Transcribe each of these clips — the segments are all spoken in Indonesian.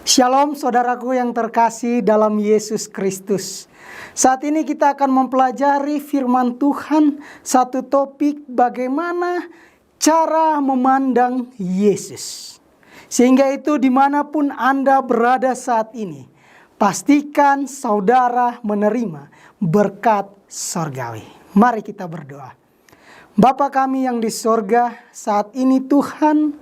Shalom saudaraku yang terkasih dalam Yesus Kristus. Saat ini kita akan mempelajari firman Tuhan, satu topik bagaimana cara memandang Yesus. Sehingga itu dimanapun Anda berada saat ini, pastikan saudara menerima berkat sorgawi. Mari kita berdoa. Bapa kami yang di sorga, saat ini Tuhan,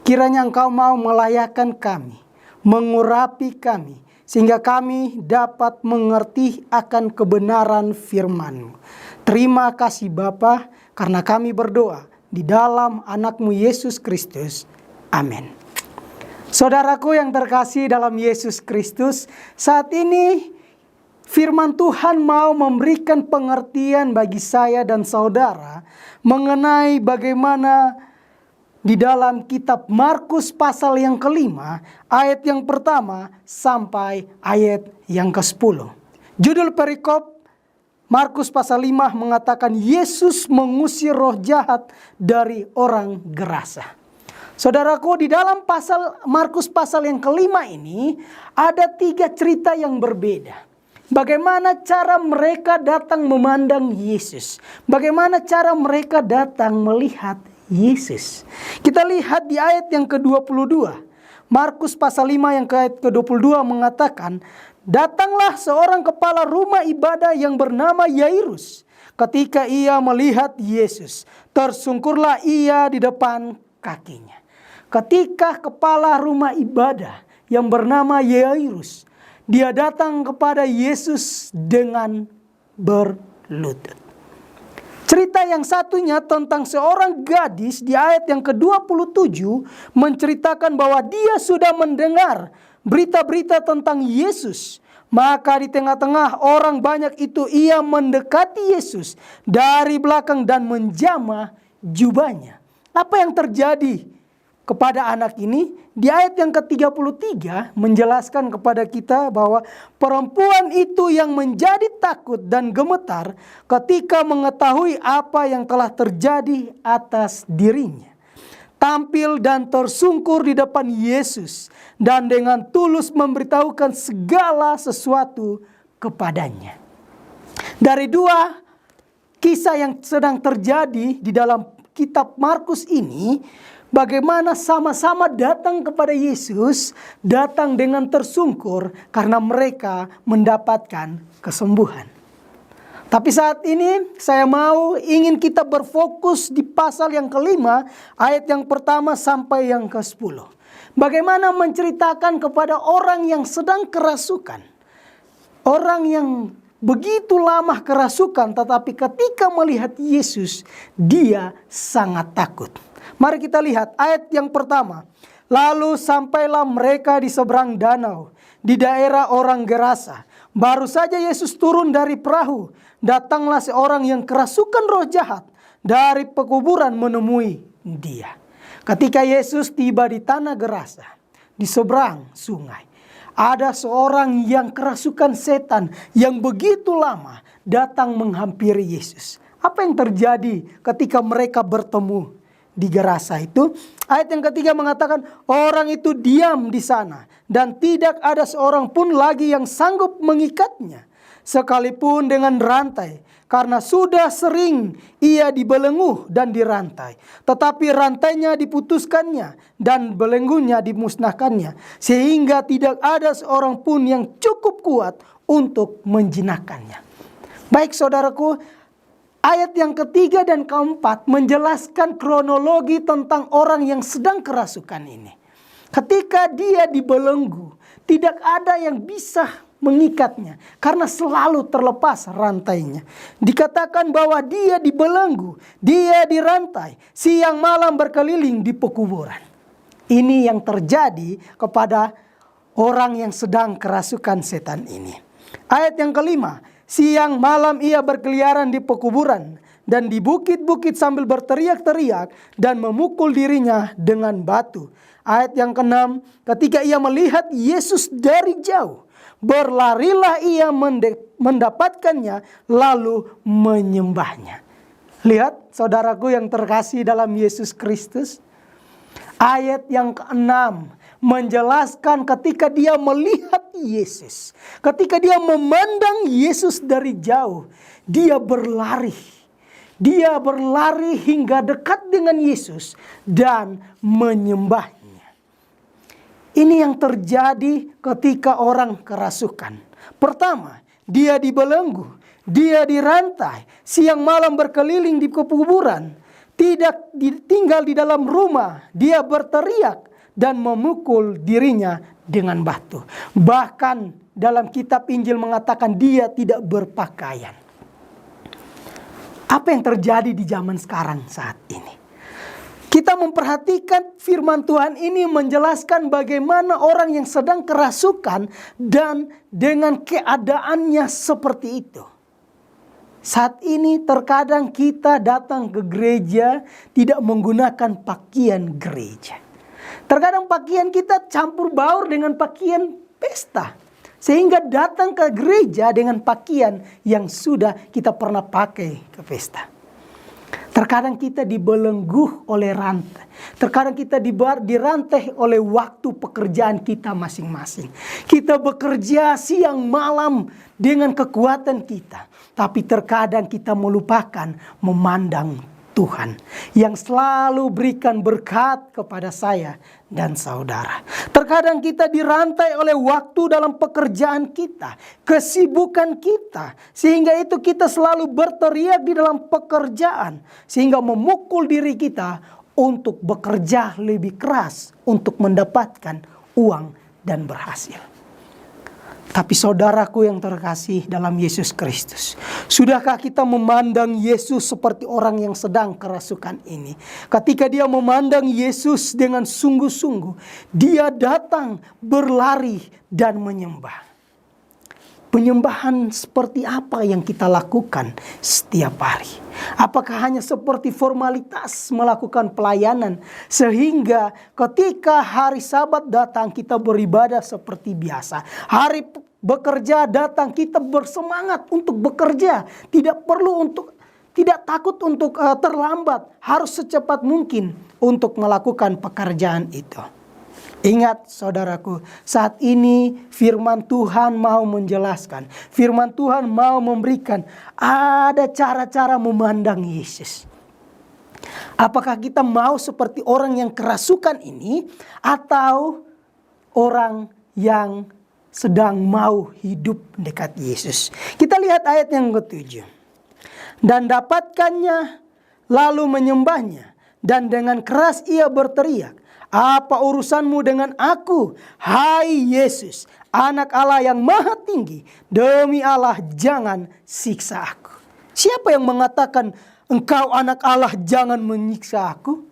kiranya Engkau mau melayakkan kami, mengurapi kami, sehingga kami dapat mengerti akan kebenaran firman-Mu. Terima kasih Bapa, karena kami berdoa di dalam anak-Mu Yesus Kristus. Amin. Saudaraku yang terkasih dalam Yesus Kristus, saat ini firman Tuhan mau memberikan pengertian bagi saya dan saudara mengenai bagaimana di dalam kitab Markus pasal yang kelima, ayat yang pertama sampai ayat yang ke-10. Judul perikop Markus pasal 5 mengatakan Yesus mengusir roh jahat dari orang gerasa. Saudaraku, di dalam pasal Markus pasal yang kelima ini ada 3 cerita yang berbeda. Bagaimana cara mereka datang memandang Yesus? Bagaimana cara mereka datang melihat Yesus? Kita lihat di ayat yang ke-22. Markus pasal 5 yang ke ayat ke-22 mengatakan, datanglah seorang kepala rumah ibadah yang bernama Yairus. Ketika ia melihat Yesus, tersungkurlah ia di depan kakinya. Ketika kepala rumah ibadah yang bernama Yairus, dia datang kepada Yesus dengan berlutut. Cerita yang satunya tentang seorang gadis di ayat yang ke-27 menceritakan bahwa dia sudah mendengar berita-berita tentang Yesus. Maka di tengah-tengah orang banyak itu ia mendekati Yesus dari belakang dan menjamah jubahnya. Apa yang terjadi kepada anak ini? Di ayat yang ke-33 menjelaskan kepada kita bahwa perempuan itu yang menjadi takut dan gemetar ketika mengetahui apa yang telah terjadi atas dirinya. Tampil dan tersungkur di depan Yesus dan dengan tulus memberitahukan segala sesuatu kepadanya. Dari 2 kisah yang sedang terjadi di dalam kitab Markus ini, bagaimana sama-sama datang kepada Yesus, datang dengan tersungkur karena mereka mendapatkan kesembuhan. Tapi saat ini saya ingin kita berfokus di pasal yang kelima, ayat yang pertama sampai yang ke-10. Bagaimana menceritakan kepada orang yang sedang kerasukan. Orang yang begitu lama kerasukan, tetapi ketika melihat Yesus, dia sangat takut. Mari kita lihat ayat yang pertama. Lalu sampailah mereka di seberang danau, di daerah orang Gerasa. Baru saja Yesus turun dari perahu. Datanglah seorang yang kerasukan roh jahat dari pekuburan menemui dia. Ketika Yesus tiba di tanah Gerasa, di seberang sungai, ada seorang yang kerasukan setan yang begitu lama datang menghampiri Yesus. Apa yang terjadi ketika mereka bertemu di Gerasa itu? Ayat yang ketiga mengatakan orang itu diam di sana dan tidak ada seorang pun lagi yang sanggup mengikatnya, sekalipun dengan rantai, karena sudah sering ia dibelenggu dan dirantai. Tetapi rantainya diputuskannya dan belenggunya dimusnahkannya, sehingga tidak ada seorang pun yang cukup kuat untuk menjinakkannya. Baik saudaraku, ayat yang ketiga dan keempat menjelaskan kronologi tentang orang yang sedang kerasukan ini. Ketika dia dibelenggu, tidak ada yang bisa mengikatnya karena selalu terlepas rantainya. Dikatakan bahwa dia dibelenggu, dia dirantai, siang malam berkeliling di pekuburan. Ini yang terjadi kepada orang yang sedang kerasukan setan ini. Ayat yang kelima, siang malam ia berkeliaran di pekuburan dan di bukit-bukit sambil berteriak-teriak dan memukul dirinya dengan batu. Ayat yang keenam, ketika ia melihat Yesus dari jauh, berlarilah ia mendapatkannya lalu menyembahnya. Lihat saudaraku yang terkasih dalam Yesus Kristus. Ayat yang ke-6 menjelaskan ketika dia melihat Yesus, ketika dia memandang Yesus dari jauh, dia berlari. Dia berlari hingga dekat dengan Yesus dan menyembahnya. Ini yang terjadi ketika orang kerasukan. Pertama, dia dibelenggu, dia dirantai, siang malam berkeliling di kuburan, tidak tinggal di dalam rumah, dia berteriak dan memukul dirinya dengan batu. Bahkan dalam kitab Injil mengatakan dia tidak berpakaian. Apa yang terjadi di zaman sekarang saat ini? Kita memperhatikan firman Tuhan ini menjelaskan bagaimana orang yang sedang kerasukan dan dengan keadaannya seperti itu. Saat ini terkadang kita datang ke gereja tidak menggunakan pakaian gereja. Terkadang pakaian kita campur baur dengan pakaian pesta. Sehingga datang ke gereja dengan pakaian yang sudah kita pernah pakai ke pesta. Terkadang kita dibelenggu oleh rantai. Terkadang kita dirantai oleh waktu pekerjaan kita masing-masing. Kita bekerja siang malam dengan kekuatan kita. Tapi terkadang kita melupakan memandang Tuhan yang selalu berikan berkat kepada saya dan saudara. Terkadang kita dirantai oleh waktu dalam pekerjaan kita, kesibukan kita, sehingga itu kita selalu berteriak di dalam pekerjaan, sehingga memukul diri kita untuk bekerja lebih keras untuk mendapatkan uang dan berhasil. Tapi saudaraku yang terkasih dalam Yesus Kristus, sudahkah kita memandang Yesus seperti orang yang sedang kerasukan ini? Ketika dia memandang Yesus dengan sungguh-sungguh, dia datang berlari dan menyembah. Penyembahan seperti apa yang kita lakukan setiap hari? Apakah hanya seperti formalitas melakukan pelayanan sehingga ketika hari Sabat datang kita beribadah seperti biasa? Hari bekerja datang kita bersemangat untuk bekerja, tidak takut untuk terlambat, harus secepat mungkin untuk melakukan pekerjaan itu. Ingat saudaraku, saat ini firman Tuhan mau menjelaskan. Firman Tuhan mau memberikan ada cara-cara memandang Yesus. Apakah kita mau seperti orang yang kerasukan ini atau orang yang sedang mau hidup dekat Yesus? Kita lihat ayat yang ke-7. Dan dapatkannya lalu menyembahnya, dan dengan keras ia berteriak, "Apa urusanmu dengan aku, hai Yesus, Anak Allah yang Maha Tinggi? Demi Allah, jangan siksa aku." Siapa yang mengatakan, "Engkau anak Allah, jangan menyiksa aku"?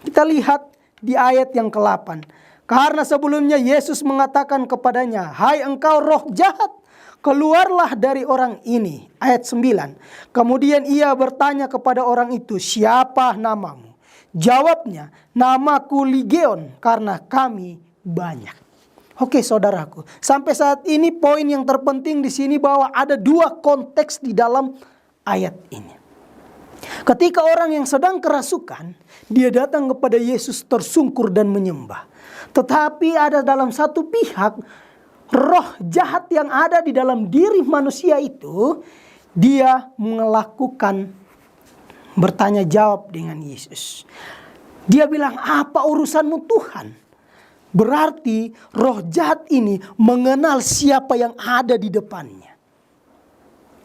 Kita lihat di ayat yang ke-8. Karena sebelumnya Yesus mengatakan kepadanya, "Hai engkau roh jahat, keluarlah dari orang ini." Ayat 9. Kemudian ia bertanya kepada orang itu, "Siapa namamu?" Jawabnya, "Namaku Legion, karena kami banyak." Oke saudaraku, sampai saat ini poin yang terpenting di sini bahwa ada dua konteks di dalam ayat ini. Ketika orang yang sedang kerasukan, dia datang kepada Yesus tersungkur dan menyembah. Tetapi ada dalam satu pihak, roh jahat yang ada di dalam diri manusia itu, dia melakukan bertanya jawab dengan Yesus. Dia bilang, "Apa urusanmu Tuhan?" Berarti roh jahat ini mengenal siapa yang ada di depannya.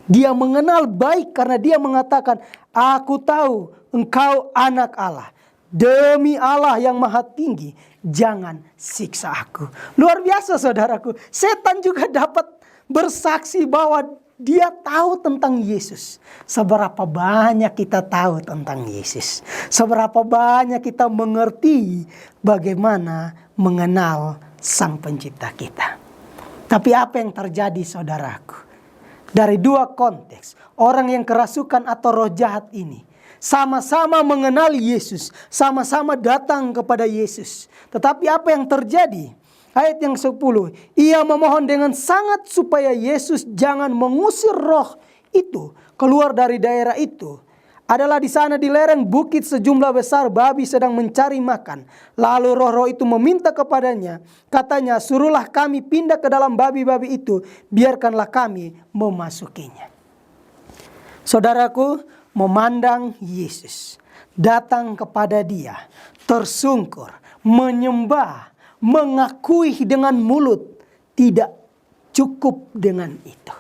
Dia mengenal baik karena dia mengatakan, "Aku tahu engkau anak Allah. Demi Allah yang Maha Tinggi, jangan siksa aku." Luar biasa saudaraku. Setan juga dapat bersaksi bahwa dia tahu tentang Yesus. Seberapa banyak kita tahu tentang Yesus? Seberapa banyak kita mengerti bagaimana mengenal Sang Pencipta kita? Tapi apa yang terjadi saudaraku? Dari dua konteks, orang yang kerasukan atau roh jahat ini sama-sama mengenal Yesus, sama-sama datang kepada Yesus. Tetapi apa yang terjadi? Ayat yang 10, ia memohon dengan sangat supaya Yesus jangan mengusir roh itu keluar dari daerah itu. adalah di sana di lereng bukit sejumlah besar babi sedang mencari makan. Lalu roh-roh itu meminta kepadanya, katanya, suruhlah kami pindah ke dalam babi-babi itu, biarkanlah kami memasukinya. Saudaraku, memandang Yesus, datang kepada Dia, tersungkur, menyembah, mengakui dengan mulut, tidak cukup dengan itu.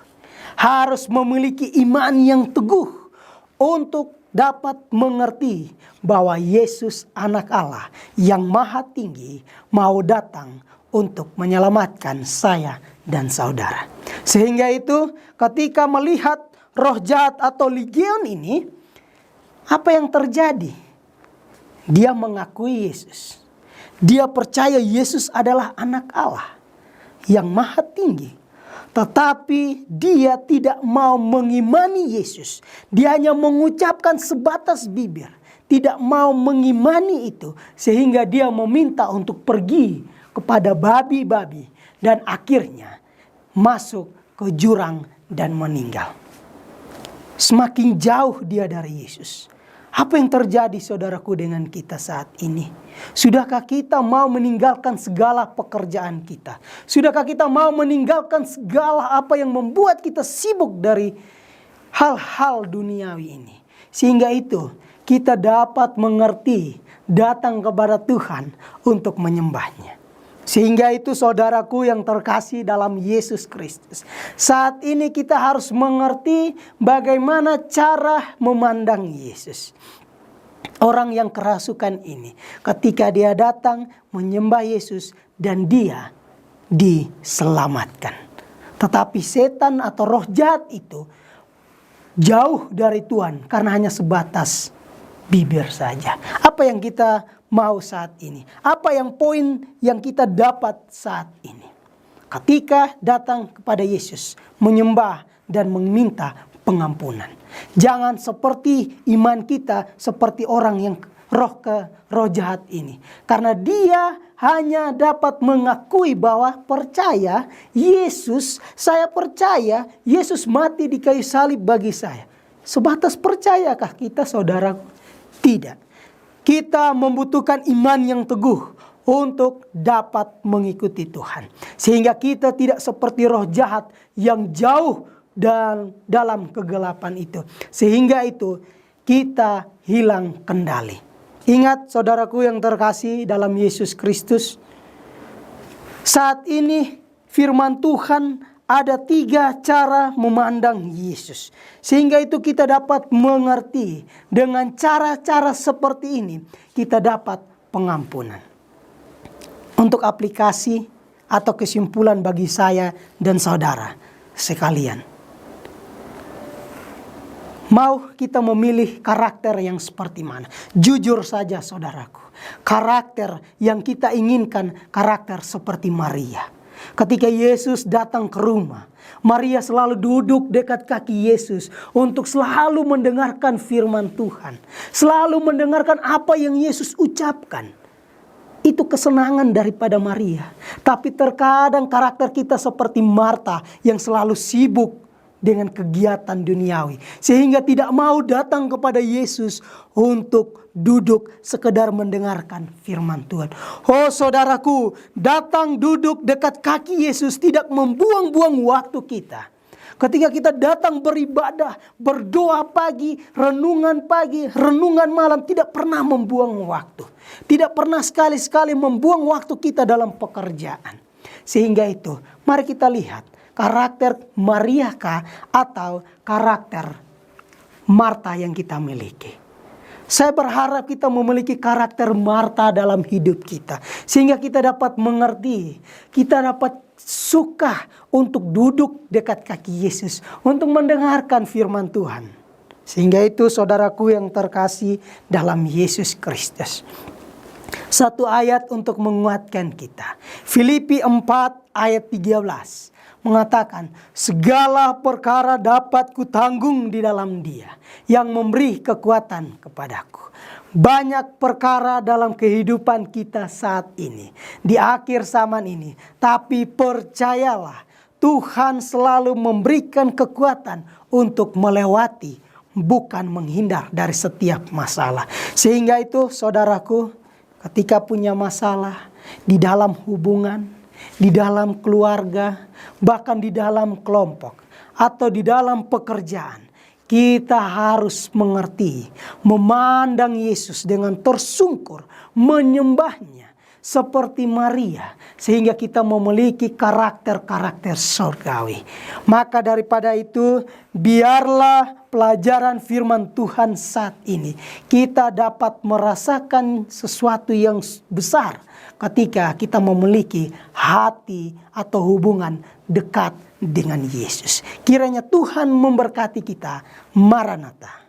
Harus memiliki iman yang teguh untuk dapat mengerti bahwa Yesus anak Allah yang maha tinggi mau datang untuk menyelamatkan saya dan saudara. Sehingga itu ketika melihat roh jahat atau legion ini, apa yang terjadi? Dia mengakui Yesus. Dia percaya Yesus adalah anak Allah yang maha tinggi. Tetapi dia tidak mau mengimani Yesus. Dia hanya mengucapkan sebatas bibir. Tidak mau mengimani itu. Sehingga dia meminta untuk pergi kepada babi-babi. Dan akhirnya masuk ke jurang dan meninggal. Semakin jauh dia dari Yesus. Apa yang terjadi saudaraku dengan kita saat ini? Sudahkah kita mau meninggalkan segala pekerjaan kita? Sudahkah kita mau meninggalkan segala apa yang membuat kita sibuk dari hal-hal duniawi ini? Sehingga itu kita dapat mengerti, datang kepada Tuhan untuk menyembahnya. Sehingga itu saudaraku yang terkasih dalam Yesus Kristus. Saat ini kita harus mengerti bagaimana cara memandang Yesus. Orang yang kerasukan ini ketika dia datang menyembah Yesus dan dia diselamatkan. Tetapi setan atau roh jahat itu jauh dari Tuhan karena hanya sebatas bibir saja. Apa yang kita mau saat ini? Apa yang poin yang kita dapat saat ini? Ketika datang kepada Yesus, menyembah dan meminta pengampunan. Jangan seperti iman kita seperti orang yang roh jahat ini. Karena dia hanya dapat mengakui bahwa percaya Yesus, saya percaya Yesus mati di kayu salib bagi saya. Sebatas percayakah kita saudara? Tidak. Kita membutuhkan iman yang teguh untuk dapat mengikuti Tuhan. Sehingga kita tidak seperti roh jahat yang jauh dan dalam kegelapan itu. Sehingga itu kita hilang kendali. Ingat saudaraku yang terkasih dalam Yesus Kristus. Saat ini firman Tuhan ada 3 cara memandang Yesus. Sehingga itu kita dapat mengerti dengan cara-cara seperti ini kita dapat pengampunan. Untuk aplikasi atau kesimpulan bagi saya dan saudara sekalian. Mau kita memilih karakter yang seperti mana? Jujur saja saudaraku. Karakter yang kita inginkan karakter seperti Maria. Ketika Yesus datang ke rumah, Maria selalu duduk dekat kaki Yesus untuk selalu mendengarkan firman Tuhan. Selalu mendengarkan apa yang Yesus ucapkan. Itu kesenangan daripada Maria. Tapi terkadang karakter kita seperti Marta yang selalu sibuk dengan kegiatan duniawi. Sehingga tidak mau datang kepada Yesus untuk duduk sekedar mendengarkan firman Tuhan. Oh saudaraku, datang duduk dekat kaki Yesus tidak membuang-buang waktu kita. Ketika kita datang beribadah, berdoa pagi, renungan malam, tidak pernah membuang waktu. Tidak pernah sekali-sekali membuang waktu kita dalam pekerjaan. Sehingga itu, mari kita lihat karakter Maria kah atau karakter Marta yang kita miliki. Saya berharap kita memiliki karakter Marta dalam hidup kita. Sehingga kita dapat mengerti, kita dapat suka untuk duduk dekat kaki Yesus. Untuk mendengarkan firman Tuhan. Sehingga itu saudaraku yang terkasih dalam Yesus Kristus. Satu ayat untuk menguatkan kita. Filipi 4 ayat 13. Mengatakan, segala perkara dapat kutanggung di dalam Dia yang memberi kekuatan kepadaku. Banyak perkara dalam kehidupan kita saat ini, di akhir zaman ini. Tapi percayalah, Tuhan selalu memberikan kekuatan untuk melewati bukan menghindar dari setiap masalah. Sehingga itu saudaraku, ketika punya masalah di dalam hubungan, di dalam keluarga, bahkan di dalam kelompok atau di dalam pekerjaan, kita harus mengerti, memandang Yesus dengan tersungkur, menyembahnya seperti Maria, sehingga kita memiliki karakter-karakter surgawi. Maka daripada itu, biarlah pelajaran firman Tuhan saat ini kita dapat merasakan sesuatu yang besar ketika kita memiliki hati atau hubungan dekat dengan Yesus. Kiranya Tuhan memberkati kita. Maranatha.